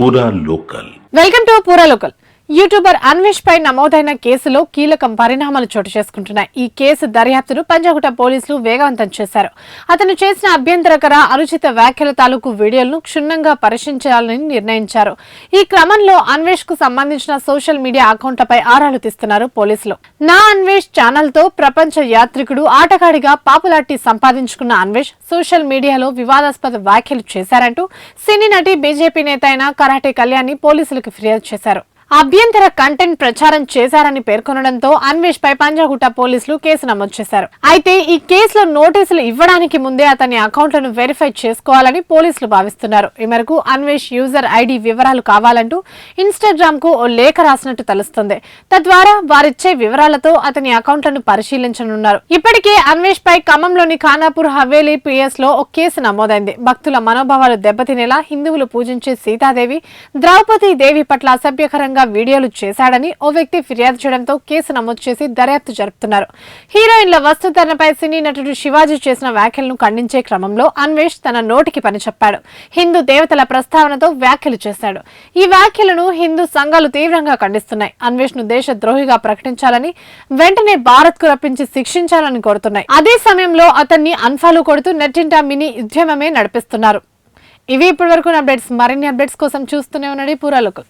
పూరా local. Welcome to పూరా local. YouTuber Anvesh పై నమోదైన కేసులో కీలకం పరిణామాలు చోటు చేసుకుంటున్నాయి. ఈ కేసు దర్యాప్తును పంజాగుట్ట పోలీసులు వేగవంతం చేశారు. అతను చేసిన అభ్యంతరకర అనుచిత వ్యాఖ్యల తాలూకు వీడియోలను క్షుణ్ణంగా పరిశీలించాలని నిర్ణయించారు. ఈ క్రమంలో అన్వేష్ కు సంబంధించిన సోషల్ మీడియా అకౌంట్లపై ఆరాలు తీస్తున్నారు పోలీసులు. నా అన్వేష్ ఛానల్ తో ప్రపంచ యాత్రికుడు ఆటగాడిగా పాపులారిటీ సంపాదించుకున్న అన్వేష్ సోషల్ మీడియాలో వివాదాస్పద వ్యాఖ్యలు చేశారంటూ సినీ నటి బీజేపీ నేత అయిన కరాటే కళ్యాణి పోలీసులకు ఫిర్యాదు చేశారు. అభ్యంతర కంటెంట్ ప్రచారం చేశారని పేర్కొనడంతో అన్వేష్ పై పంజాగుట్ట పోలీసులు కేసు నమోదు చేశారు. అయితే ఈ కేసులో నోటీసులు ఇవ్వడానికి ముందే అతని అకౌంట్లను వెరిఫై చేసుకోవాలని పోలీసులు భావిస్తున్నారు. ఈ మేరకు అన్వేష్ యూజర్ ఐడి వివరాలు కావాలంటూ ఇన్స్టాగ్రామ్ కు ఓ లేఖ రాసినట్టు తెలుస్తుంది. తద్వారా వారిచ్చే వివరాలతో అతని అకౌంట్లను పరిశీలించనున్నారు. ఇప్పటికే అన్వేష్ పై ఖమ్మంలోని ఖానాపూర్ హవేలీ పిఎస్ లో ఓ కేసు నమోదైంది. భక్తుల మనోభావాలు దెబ్బతినేలా హిందువులు పూజించే సీతాదేవి, ద్రౌపది దేవి పట్ల అసభ్యకరంగా వీడియోలు చేశాడని ఓ వ్యక్తి ఫిర్యాదు చేయడంతో కేసు నమోదు చేసి దర్యాప్తు జరుపుతున్నారు. హీరోయిన్ల వస్తుధరణపై సినీ నటుడు శివాజీ చేసిన వ్యాఖ్యలను ఖండించే క్రమంలో అన్వేష్ తన నోటికి పని చెప్పాడు. హిందూ దేవతల ప్రస్తావనతో వ్యాఖ్యలు చేశాడు. ఈ వ్యాఖ్యలను హిందూ సంఘాలు తీవ్రంగా ఖండిస్తున్నాయి. అన్వేష్ ను దేశద్రోహిగా ప్రకటించాలని, వెంటనే భారత్ కు రప్పించి శిక్షించాలని కోరుతున్నాయి. అదే సమయంలో అతన్ని అన్ఫాలో కొడుతూ నెట్టింట మినీ ఉద్యమమే నడిపిస్తున్నారు. ఇవి ఇప్పటి వరకు అప్డేట్స్. మరిన్ని అప్డేట్స్ కోసం చూస్తూనే ఉండండి పూరా లోకల్.